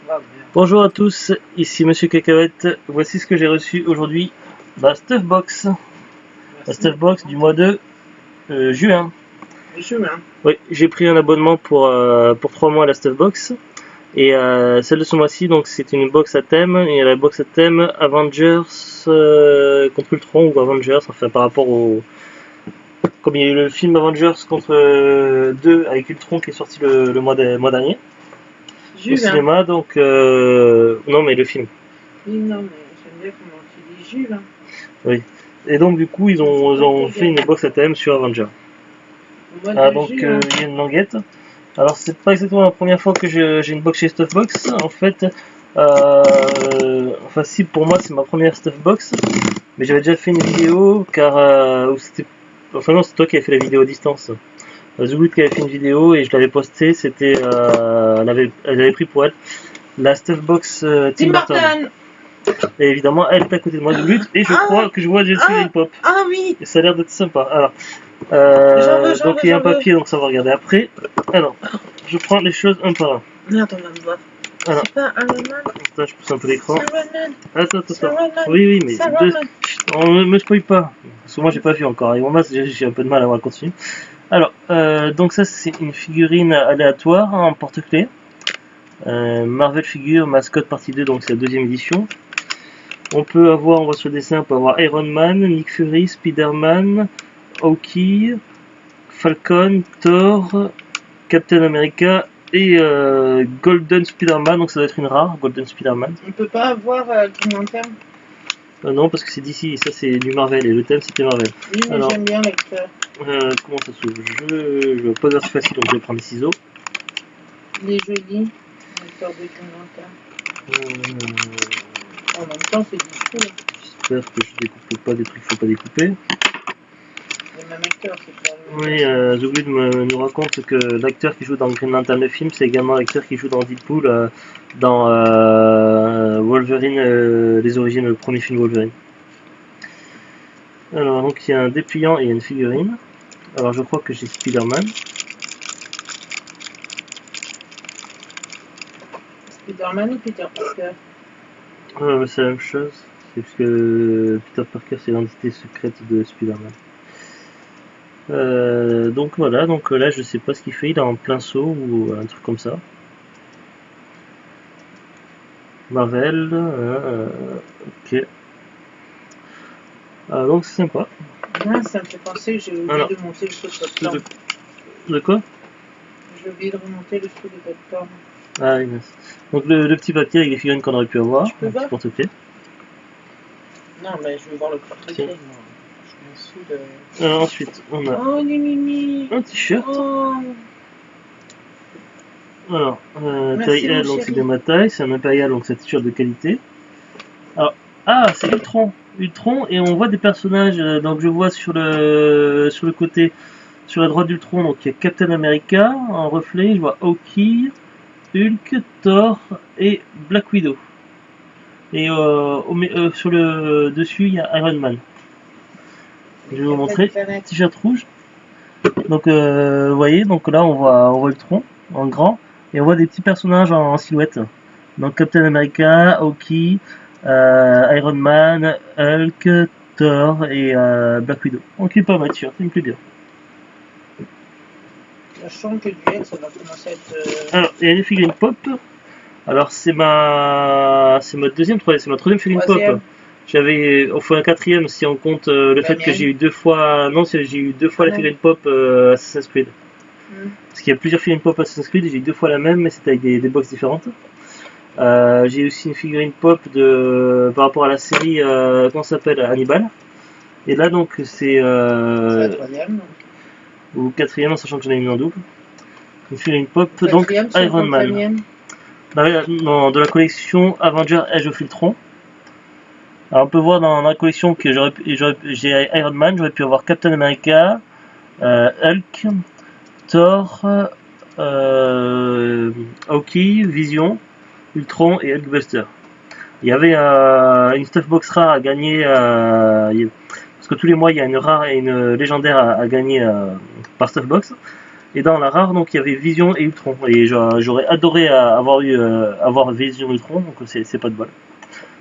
va bien. Bonjour à tous, ici Monsieur Cacahuète. Voici ce que j'ai reçu aujourd'hui, la Stuffbox. La Stuffbox du mois de juin. Oui, j'ai pris un abonnement pour 3 mois à la Stuffbox. Et celle de ce mois-ci, donc c'est une box à thème. Et la box à thème Avengers contre Ultron ou Avengers, enfin par rapport au. Comme il y a eu le film Avengers contre 2 avec Ultron qui est sorti le mois dernier. Au cinéma, donc non mais le film. Oui, non, mais j'aime bien comment tu dis Jules. Hein. Oui. Et donc du coup ils ont fait une box à thème sur Avengers. Ah donc il y a une languette. Alors c'est pas exactement la première fois que j'ai une box chez Stuffbox. En fait, enfin si pour moi c'est ma première Stuffbox, mais j'avais déjà fait une vidéo car c'était, enfin non c'est toi qui avais fait la vidéo à distance. Zugoud qui avait fait une vidéo et je l'avais postée. C'était, elle avait pris pour elle la Stuffbox Tim Burton. Et évidemment, elle est à côté de moi de but et je crois que je vois Jessie Green Pop. Ah oui. Et ça a l'air d'être sympa. Alors, donc il y a un papier, donc ça va regarder après. Alors, je prends les choses un par un. Merde, on va me voir. Alors, c'est pas Iron Man. Attends, je pousse un peu l'écran. Attends. Run. Oui, mais on ne me spoil pas. Parce que moi, j'ai pas vu encore. Et moi, j'ai un peu de mal à voir continuer. Alors, donc ça, c'est une figurine aléatoire en porte-clés. Marvel Figure, mascotte partie 2, donc c'est la deuxième édition. On voit sur le dessin, on peut avoir Iron Man, Nick Fury, Spider-Man, Hawkeye, Falcon, Thor, Captain America et Golden Spider-Man, donc ça doit être une rare, Golden Spider-Man. On peut pas avoir ton interne non, parce que c'est d'ici, ça c'est du Marvel, et le thème c'était Marvel. Oui, mais j'aime bien l'acteur. Comment ça s'ouvre? Je vais pas dire c'est facile, donc je vais prendre des ciseaux. Il est joli, l'acteur de ton interne. En même temps, c'est du coup. J'espère que je découpe pas des trucs qu'il faut pas découper. Le même acteur, c'est pas le même. Oui, Zugoud nous raconte que l'acteur qui joue dans Green Lantern le film, c'est également l'acteur qui joue dans Deadpool, dans Wolverine, les origines, le premier film Wolverine. Alors, donc il y a un dépliant et une figurine. Alors, je crois que j'ai Spider-Man. Spider-Man ou Peter Parker? C'est la même chose. C'est parce que Peter Parker, c'est l'identité secrète de Spider-Man. Donc voilà, donc là je sais pas ce qu'il fait, il est en plein saut ou un truc comme ça. Marvel, ok. Donc c'est sympa. Ah, ça me fait penser que j'ai oublié de monter le truc de Doctor. De quoi? J'ai oublié de remonter le truc de Doctor. Ah oui, donc le petit papier avec les figurines qu'on aurait pu avoir. Tu peux voir? Porte-clés. Non, mais je veux voir le porte-clés. Alors ensuite, on a un t-shirt. Oh. Alors, taille L, donc c'est de ma taille, c'est un impérial, donc c'est un t-shirt de qualité. Alors, c'est Ultron. Et on voit des personnages, donc je vois sur le côté, sur la droite d'Ultron, donc il y a Captain America, en reflet, je vois Hawkeye, Hulk, Thor et Black Widow. Et sur le dessus, il y a Iron Man. Je vais vous montrer, t-shirt rouge. Donc vous voyez, donc là on voit Ultron en grand et on voit des petits personnages en silhouette. Donc Captain America, Hawkeye, Iron Man, Hulk, Thor et Black Widow. Donc pas mal t-shirt, il me plaît bien. La chambre que tu es, ça va commencer à être. Alors il y a les figurines pop. Alors c'est ma troisième figurine pop. On fait un quatrième si on compte le fait que j'ai eu 2 fois. Non, j'ai eu 2 fois la figurine pop Assassin's Creed. Parce qu'il y a plusieurs figurines pop Assassin's Creed, j'ai eu 2 fois la même, mais c'était avec des box différentes. J'ai aussi une figurine pop par rapport à la série, comment ça s'appelle, Hannibal. Et là donc c'est la troisième. Ou quatrième, en sachant que j'en ai mis en double. Une figurine pop, donc Iron Man. De la collection Avengers Age of Ultron. Alors on peut voir dans la collection que j'ai Iron Man, j'aurais pu avoir Captain America, Hulk, Thor, Hawkeye, Vision, Ultron et Hulkbuster. Il y avait une Stuffbox rare à gagner, parce que tous les mois il y a une rare et une légendaire à gagner par Stuffbox. Et dans la rare, donc il y avait Vision et Ultron. Et j'aurais adoré avoir Vision et Ultron, donc c'est pas de bol.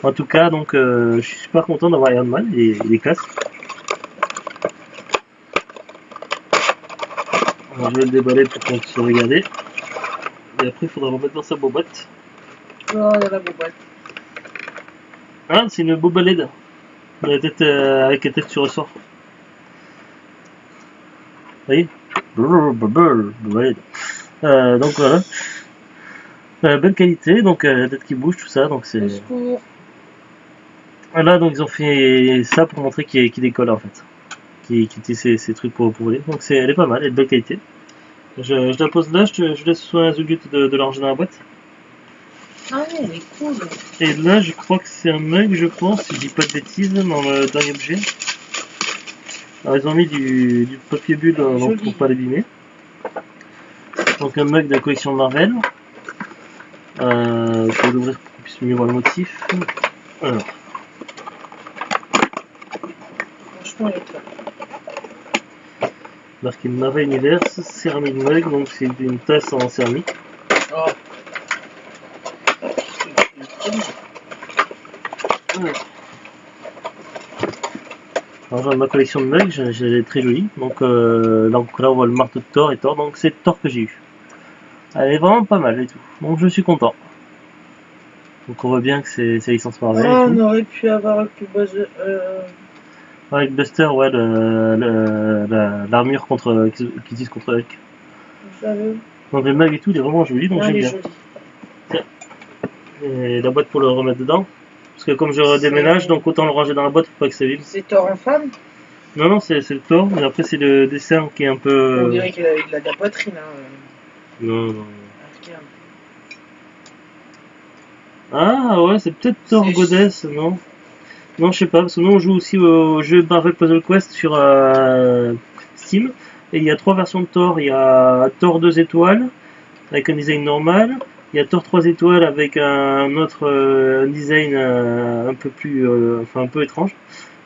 En tout cas, donc je suis super content d'avoir Iron Man, il est classe. Alors, je vais le déballer pour qu'on puisse le regarder. Et après, il faudra le remettre dans sa boîte. Oh, il y a la boîte. Ah, c'est une Boba LED. La tête, avec la tête sur ressort. Vous voyez, Boba LED. Donc voilà. Belle qualité, donc la tête qui bouge, tout ça. Donc c'est. Là, donc ils ont fait ça pour montrer qu'il décolle en fait. Qui utilise ces trucs pour voler. Donc elle est pas mal, elle est de belle qualité. Je la pose là, je laisse soit un Zugut de la ranger dans la boîte. Ah ouais, elle est cool. Et là, je crois que c'est un mug, je pense, si je dis pas de bêtises, dans le dernier objet. Alors, ils ont mis du papier bulle pour pas l'abîmer. Donc, un mug de la collection Marvel. Je vais l'ouvrir pour qu'on puisse mieux voir le motif. Alors. Franchement, elle est top. Marqué Marvel Universe, céramique mug, donc c'est une tasse en céramique. Oh. Alors, dans ma collection de mugs, j'ai très jolie. Donc là, on voit le marteau de Thor et Thor, donc c'est Thor que j'ai eu. Elle est vraiment pas mal et tout. Donc je suis content. Donc on voit bien que c'est licence Marvel. Oh, on aurait pu avoir le plus beau. Avec Buster, ouais, l'armure qu'ils utilisent contre Hulk. Donc le mug et tout, il est vraiment joli, donc j'aime bien. Et la boîte pour le remettre dedans. Parce que comme je redéménage, donc autant le ranger dans la boîte pour pas que ça vibre. C'est Thor en femme? Non, c'est le Thor, mais après c'est le dessin qui est un peu. On dirait qu'il a de la poitrine. Non. Ah ouais, c'est peut-être Thor Goddess, non? Non, je sais pas, parce que nous on joue aussi au jeu Marvel Puzzle Quest sur Steam. Et il y a 3 versions de Thor. Il y a Thor 2 étoiles, avec un design normal. Il y a Thor 3 étoiles avec un autre design un peu plus, un peu étrange.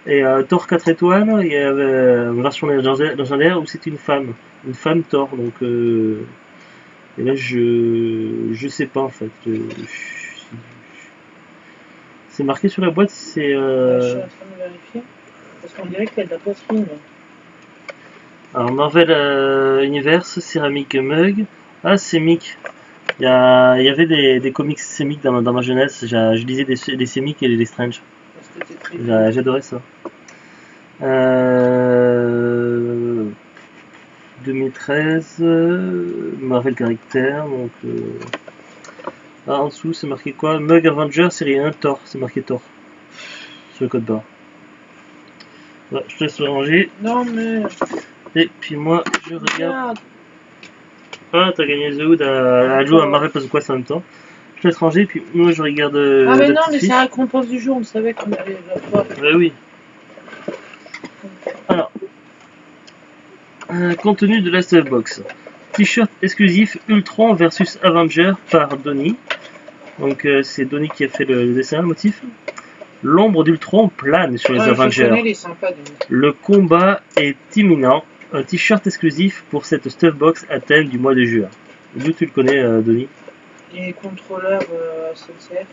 Et Thor 4 étoiles, il y a une version légendaire où c'est une femme Thor. Donc, et là je sais pas en fait. C'est marqué sur la boîte, c'est. Je suis en train de vérifier. Parce qu'on dirait qu'il y a de la poitrine. Alors Marvel Universe, céramique mug. Ah, Sémic. Il y avait des comics Sémic dans ma jeunesse. Je lisais des Sémic et des Strange. J'adorais ça. 2013, Marvel Caractère. Donc, en dessous, c'est marqué quoi? Mug Avenger série 1 Thor. C'est marqué Thor sur le code barre. Ouais, je te laisse le ranger. Non, mais. Et puis moi, je regarde. Ah, t'as gagné The Hood à jouer à Marvel Puzzle Quest en même temps. Je te laisse ranger, puis moi je regarde. Ah, mais non, mais c'est la récompense du jour, on savait qu'on allait la voir. Bah oui. Alors, contenu de la Stuff Box. T-shirt exclusif Ultron versus Avenger par Donny. Donc c'est Donny qui a fait le dessin, le motif. L'ombre d'Ultron plane sur les Avengers. Le combat est imminent. Un t-shirt exclusif pour cette Stuff Box à thème du mois de juin. D'où tu le connais, Donny? Les contrôleurs SNCF.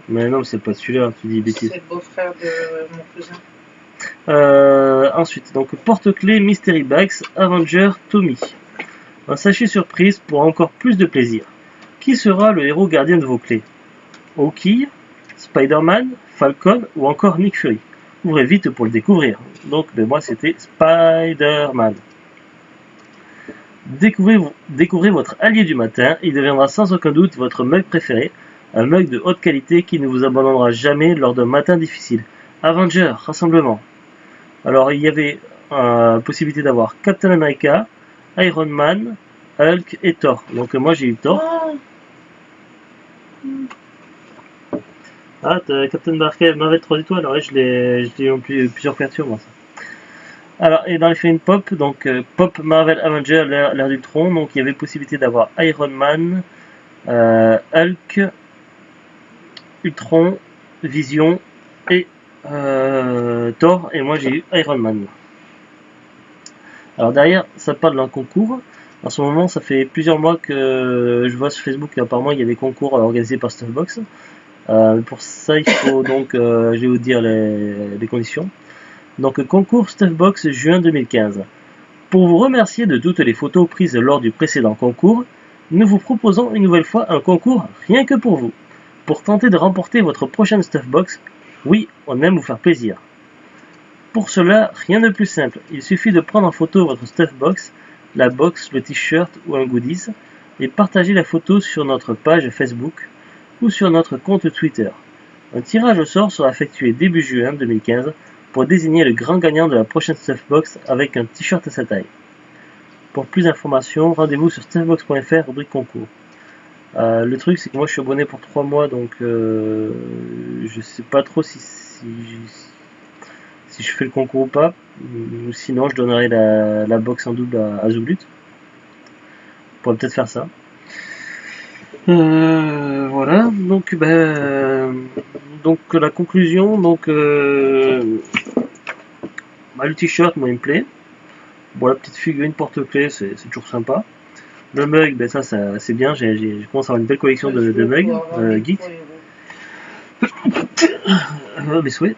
Mais non, c'est pas celui-là, tu dis bêtises. C'est le beau-frère de mon cousin. Ensuite, donc porte-clés Mystery Bags Avenger Tommy. Un sachet surprise pour encore plus de plaisir. Qui sera le héros gardien de vos clés? Hawkeye, Spider-Man, Falcon ou encore Nick Fury? Ouvrez vite pour le découvrir. Donc, moi, c'était Spider-Man. Découvrez votre allié du matin. Il deviendra sans aucun doute votre mug préféré. Un mug de haute qualité qui ne vous abandonnera jamais lors d'un matin difficile. Avenger, rassemblement. Alors, il y avait possibilité d'avoir Captain America, Iron Man, Hulk et Thor. Donc, moi, j'ai eu Thor. Ah, t'as Captain Marvel 3 étoiles. Alors, je l'ai eu en plusieurs couvertures, moi, ça. Alors, et dans les films Pop, donc Pop Marvel Avenger, l'ère d'Ultron, donc il y avait possibilité d'avoir Iron Man, Hulk, Ultron, Vision et Thor, et moi j'ai eu Iron Man. Alors derrière, ça parle d'un concours. En ce moment, ça fait plusieurs mois que je vois sur Facebook qu'apparemment il y a des concours organisés par Stuffbox. Pour ça, il faut donc, je vais vous dire les conditions. Donc, concours Stuffbox juin 2015. Pour vous remercier de toutes les photos prises lors du précédent concours, nous vous proposons une nouvelle fois un concours rien que pour vous. Pour tenter de remporter votre prochaine Stuffbox, oui, on aime vous faire plaisir. Pour cela, rien de plus simple. Il suffit de prendre en photo votre Stuffbox, la box, le t-shirt ou un goodies, et partager la photo sur notre page Facebook ou sur notre compte Twitter. Un tirage au sort sera effectué début juin 2015 pour désigner le grand gagnant de la prochaine Stuffbox avec un t-shirt à sa taille. Pour plus d'informations, rendez-vous sur stuffbox.fr, rubrique concours. Le truc, c'est que moi je suis abonné pour 3 mois, donc je sais pas trop si je fais le concours ou pas. Ou sinon, je donnerai la box en double à Zublut. On pourrait peut-être faire ça. Voilà, donc la conclusion, le t-shirt, moi il me plaît. Bon, la petite figurine porte-clés, c'est toujours sympa. Le mug, ça c'est bien, j'ai commencé à avoir une belle collection de mugs, geek. Mes souhaits.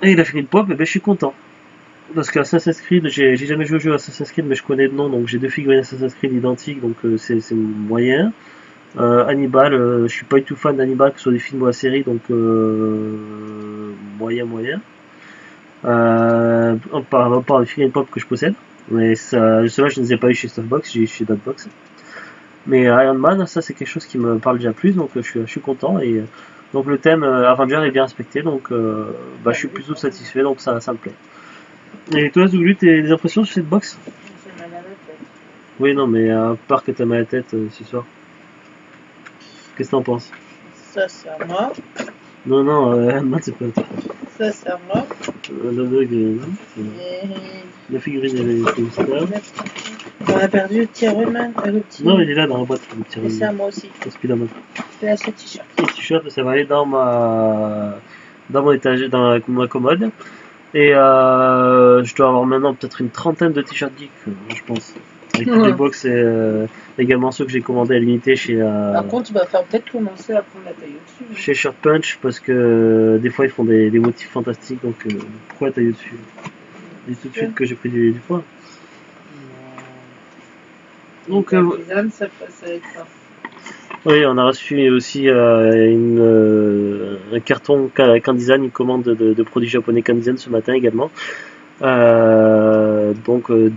Et la figurine pop, je suis content. Parce qu'Assassin's Creed, j'ai jamais joué au jeu Assassin's Creed, mais je connais le nom, donc j'ai 2 figurines Assassin's Creed identiques, donc c'est moyen. Hannibal, je suis pas du tout fan d'Hannibal, que ce soit des films ou la série, donc moyen. Par les figurines pop que je possède, mais ceux-là je ne les ai pas eu chez Stuffbox, j'ai eu chez Dotbox. Mais Iron Man, ça c'est quelque chose qui me parle déjà plus, donc je suis content. Et donc le thème Avenger est bien respecté, donc je suis plutôt satisfait, donc ça me plaît. Et toi, Zouglu, tes impressions sur cette box? J'ai mal à la tête. Oui, non, mais à part que t'as mal à la tête ce soir. Qu'est-ce que t'en penses? Ça c'est à moi. Non, moi c'est pas toi. Ça c'est à moi. Le bug, Et la figurine elle est comme ça. on a perdu le petit Ironman. Le petit... Non, il est là dans la boîte. Le petit Et c'est à moi aussi. Spider-Man. C'est à ce t-shirt. Ce t-shirt, ça va aller dans mon étagère, dans ma commode. Et je dois avoir maintenant peut-être une trentaine de t-shirts geek, je pense. Avec toutes les box et également ceux que j'ai commandés à l'unité chez. Par contre, tu vas faire peut-être commencer à prendre la taille au-dessus. Chez Shirt Punch, parce que des fois ils font des motifs fantastiques, donc pourquoi la taille au-dessus? Dis tout de suite que j'ai pris du poids. Donc ça passe avec ça. oui, on a reçu aussi un carton Candysan, une commande de produits japonais Candysan ce matin également. Des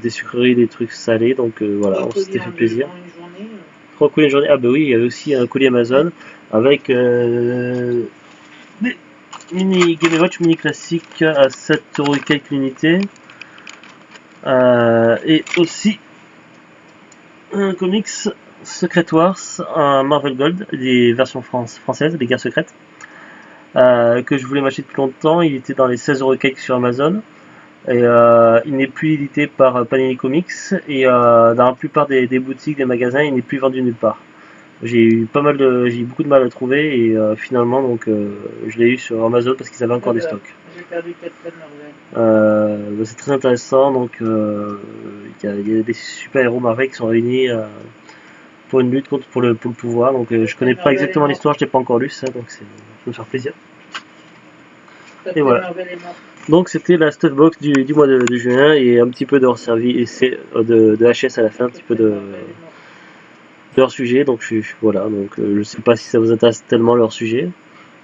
sucreries, des trucs salés, donc voilà, on s'était fait plaisir. 3 colis une journée. Ah bah oui, il y avait aussi un colis Amazon avec des mini Game & Watch mini classiques à 7€ quelques l'unité. Et aussi un comics Secret Wars, un Marvel Gold, des versions françaises, des guerres secrètes, que je voulais m'acheter depuis longtemps. Il était dans les 16€ quelques sur Amazon. Et il n'est plus édité par Panini Comics et dans la plupart des boutiques, des magasins, il n'est plus vendu nulle part. J'ai eu beaucoup de mal à le trouver et finalement je l'ai eu sur Amazon parce qu'ils avaient encore des stocks. J'ai perdu 4 Marvel. C'est très intéressant, donc il y a des super héros Marvel qui sont réunis pour une lutte pour le pouvoir. Donc je connais pas exactement l'histoire, je n'ai pas encore lu ça, donc ça me fait plaisir. Et voilà. Donc c'était la Stuffbox du mois de juin et un petit peu de hors-service de HS à la fin, un petit peu de leur sujet. Donc voilà, je sais pas si ça vous intéresse tellement leur sujet.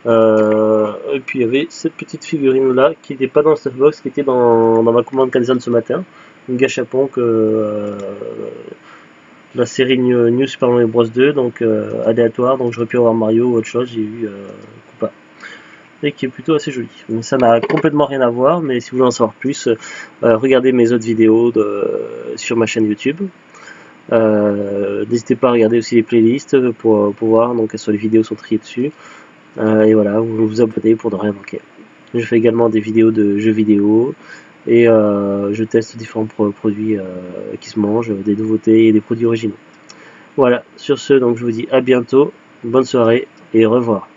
Et puis il y avait cette petite figurine là qui n'était pas dans la Stuffbox, qui était dans ma commande Candysan ce matin, une gâchapon que la série New Super Mario Bros 2, donc aléatoire, donc j'aurais pu avoir Mario ou autre chose, j'ai eu Koopa. Et qui est plutôt assez joli. Donc, ça n'a complètement rien à voir, mais si vous voulez en savoir plus, regardez mes autres vidéos sur ma chaîne YouTube. N'hésitez pas à regarder aussi les playlists pour voir, donc les vidéos sont triées dessus. Et voilà, vous vous abonnez pour ne rien manquer. Je fais également des vidéos de jeux vidéo et je teste différents produits qui se mangent, des nouveautés et des produits originaux. Voilà, sur ce, donc je vous dis à bientôt, bonne soirée et au revoir.